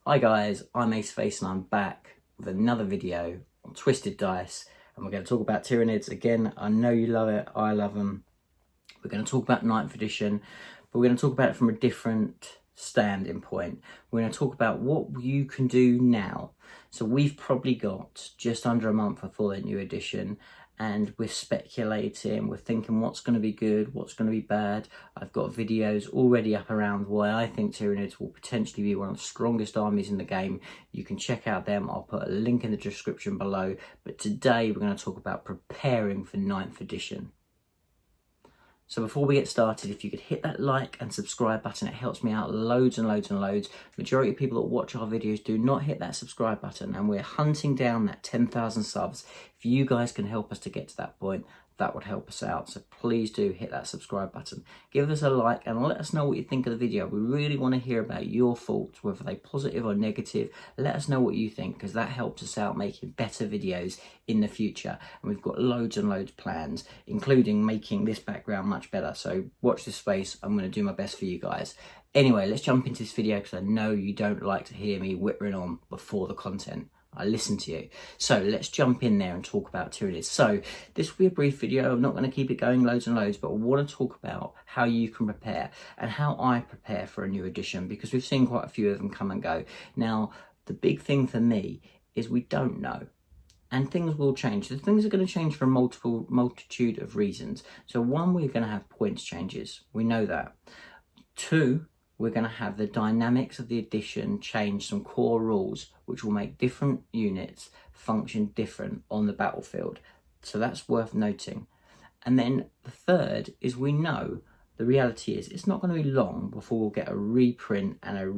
Hi guys, I'm Aceface and I'm back with another video on Twisted Dice, and we're going to talk about Tyranids. Again, I know you love it, I love them. We're going to talk about 9th edition, but we're going to talk about it from a different standing point. We're going to talk about what you can do now. So we've probably got just under a month before the new edition, and we're speculating, we're thinking what's going to be good, what's going to be bad. I've got videos already up around why I think Tyranids will potentially be one of the strongest armies in the game. You can check out them, I'll put a link in the description below. But today we're going to talk about preparing for 9th edition. So before we get started, if you could hit that like and subscribe button, it helps me out loads and loads and loads. Majority of people that watch our videos do not hit that subscribe button, and we're hunting down that 10,000 subs. If you guys can help us to get to that point, that would help us out. So please do hit that subscribe button. Give us a like and let us know what you think of the video. We really want to hear about your thoughts, whether they're positive or negative. Let us know what you think, because that helps us out making better videos in the future. And we've got loads and loads plans, including making this background much better. So watch this space. I'm going to do my best for you guys. Anyway, let's jump into this video, because I know you don't like to hear me whittering on before the content. I listen to you. So let's jump in there and talk about Tyranids. So this will be a brief video. I'm not going to keep it going loads and loads, but I want to talk about how you can prepare and how I prepare for a new edition, because we've seen quite a few of them come and go. Now, the big thing for me is we don't know. And things will change. The things are going to change for a multitude of reasons. So one, we're going to have points changes. We know that. Two, we're going to have the dynamics of the edition change some core rules, which will make different units function different on the battlefield. So that's worth noting. And then the third is, we know the reality is it's not going to be long before we'll get a reprint and a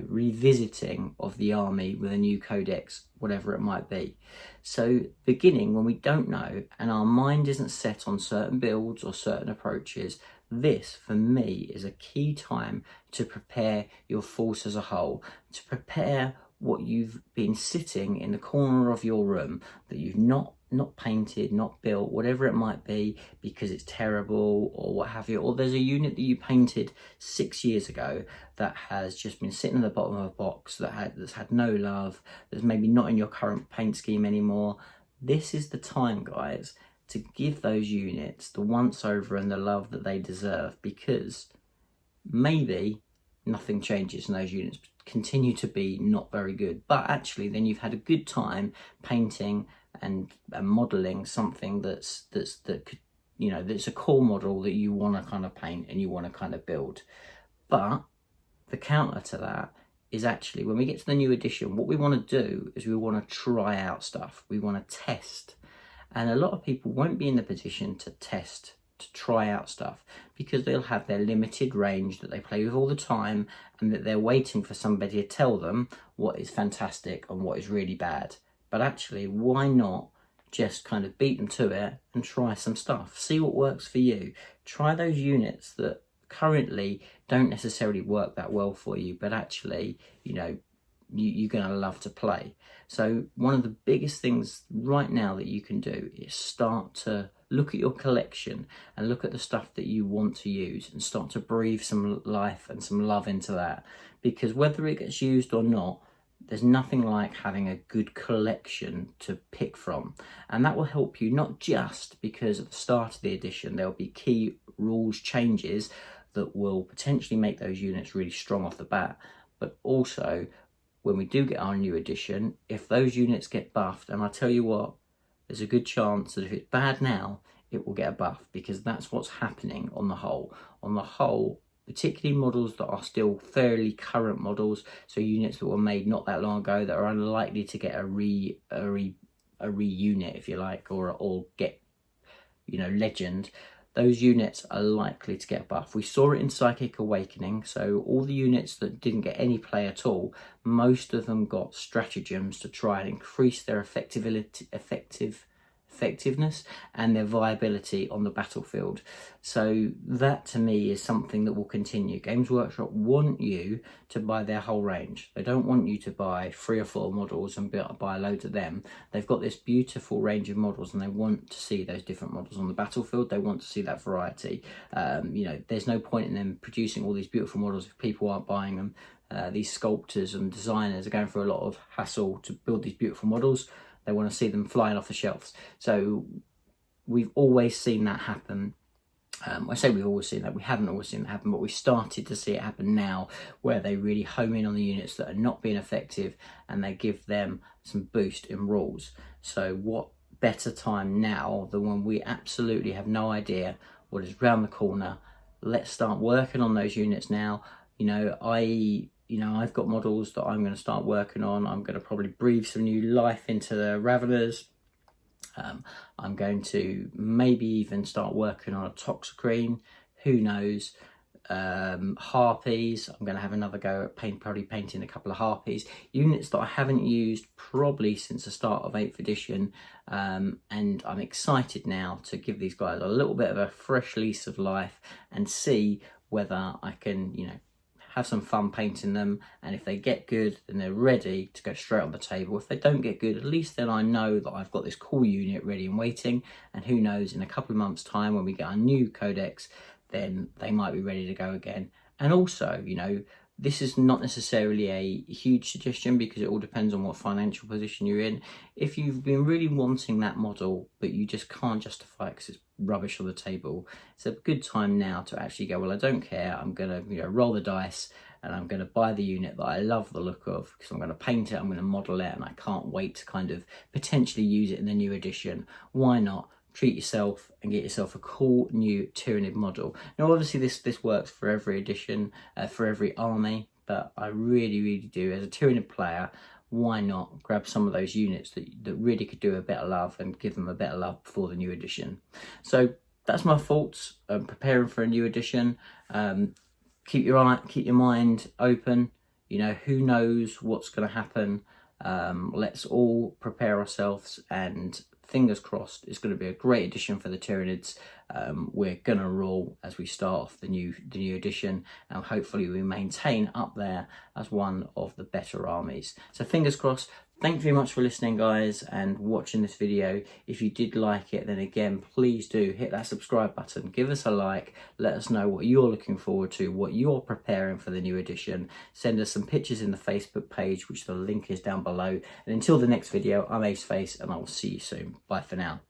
revisiting of the army with a new codex, whatever it might be. So beginning when we don't know and our mind isn't set on certain builds or certain approaches, this for me is a key time to prepare your force as a whole, to prepare what you've been sitting in the corner of your room that you've not painted, not built, whatever it might be, because it's terrible or what have you, or there's a unit that you painted 6 years ago that has just been sitting at the bottom of a box that's had no love, that's maybe not in your current paint scheme anymore. This is the time, guys, to give those units the once over and the love that they deserve, because maybe nothing changes and those units continue to be not very good, but actually then you've had a good time painting and modeling something that's a core model that you want to kind of paint and you want to kind of build. But the counter to that is actually, when we get to the new edition, what we want to do is we want to try out stuff. We want to test. And a lot of people won't be in the position to test, to try out stuff, because they'll have their limited range that they play with all the time, and that they're waiting for somebody to tell them what is fantastic and what is really bad. But actually, why not just kind of beat them to it and try some stuff? See what works for you. Try those units that currently don't necessarily work that well for you, but actually, you're going to love to play. So one of the biggest things right now that you can do is start to look at your collection and look at the stuff that you want to use and start to breathe some life and some love into that, because whether it gets used or not, there's nothing like having a good collection to pick from. And that will help you, not just because at the start of the edition there'll be key rules changes that will potentially make those units really strong off the bat, but also when we do get our new edition, if those units get buffed, and I tell you what, there's a good chance that if it's bad now, it will get a buff, because that's what's happening on the whole. On the whole, particularly models that are still fairly current models, so units that were made not that long ago that are unlikely to get a re-unit, if you like, or get, legend. Those units are likely to get buffed. We saw it in Psychic Awakening, so all the units that didn't get any play at all, most of them got stratagems to try and increase their effectiveness and their viability on the battlefield. So that to me is something that will continue. Games Workshop want you to buy their whole range. They don't want you to buy 3 or 4 models and buy loads of them. They've got this beautiful range of models and they want to see those different models on the battlefield. They want to see that variety. There's no point in them producing all these beautiful models if people aren't buying them. these sculptors and designers are going through a lot of hassle to build these beautiful models. They want to see them flying off the shelves. So we've always seen that happen. I say we've always seen that, we haven't always seen that happen, but we started to see it happen now, where they really home in on the units that are not being effective and they give them some boost in rules. So what better time now than when we absolutely have no idea what is round the corner? Let's start working on those units now. I've got models that I'm going to start working on. I'm going to probably breathe some new life into the Raveners. I'm going to maybe even start working on a Toxicrene, who knows. Harpies, I'm going to have another go at probably painting a couple of Harpies. Units that I haven't used probably since the start of 8th edition, and I'm excited now to give these guys a little bit of a fresh lease of life and see whether I can, have some fun painting them, and if they get good then they're ready to go straight on the table. If they don't get good, at least then I know that I've got this cool unit ready and waiting, and who knows, in a couple of months time when we get our new codex, then they might be ready to go again. And also, this is not necessarily a huge suggestion because it all depends on what financial position you're in. If you've been really wanting that model but you just can't justify it because it's rubbish on the table, it's a good time now to actually go, well, I don't care, I'm going to roll the dice and I'm going to buy the unit that I love the look of, because I'm going to paint it, I'm going to model it, and I can't wait to kind of potentially use it in the new edition. Why not? Treat yourself and get yourself a cool new Tyranid model. Now obviously this works for every edition, for every army, but I really do, as a Tyranid player, why not grab some of those units that really could do a bit of love and give them a bit of love before the new edition. So that's my thoughts on preparing for a new edition. Keep your mind open. Who knows what's going to happen. Let's all prepare ourselves, and fingers crossed it's going to be a great edition for the Tyranids. We're going to rule as we start off the new edition, and hopefully we maintain up there as one of the better armies. So fingers crossed. Thank you very much for listening, guys, and watching this video. If you did like it, then again, please do hit that subscribe button, give us a like, let us know what you're looking forward to, what you're preparing for the new edition. Send us some pictures in the Facebook page, which the link is down below. And until the next video, I'm Aceface, and I will see you soon. Bye for now.